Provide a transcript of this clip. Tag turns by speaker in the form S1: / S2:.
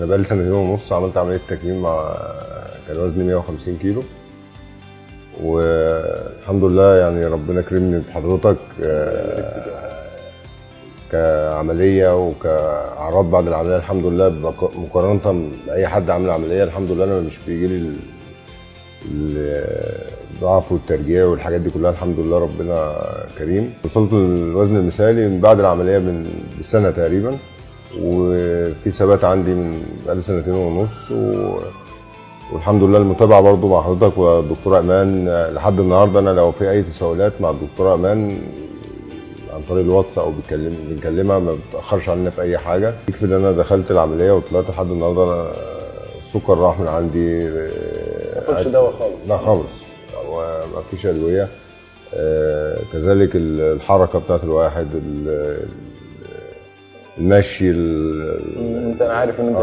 S1: انا بقالي سنتين ونص عملت عمليه تكميم كان وزني 150 كيلو، والحمد لله يعني ربنا كرمني بحضرتك كعمليه وكاعراض بعد العمليه. الحمد لله مقارنه باي حد عامل عمليه، الحمد لله انا مش بيجي لي الضعف والترجيع والحاجات دي كلها. الحمد لله ربنا كريم. وصلت للوزن المثالي من بعد العمليه بسنه تقريبا، وفي ثبات عندي من بقالي سنتين ونص، والحمد لله المتابعه برضو مع حضرتك والدكتوره ايمان لحد النهارده. انا لو في اي تساؤلات مع الدكتوره ايمان عن طريق الواتس او بنكلمها، ما بتاخرش عننا في اي حاجه. يكفي ان انا دخلت العمليه وطلعت لحد النهارده انا السكر راح من عندي.
S2: ما تاخدش دواء خالص؟
S1: لا خالص، ما فيش ادويه. كذلك الحركه بتاعت الواحد، المشي.
S2: انت، انا عارف ان انت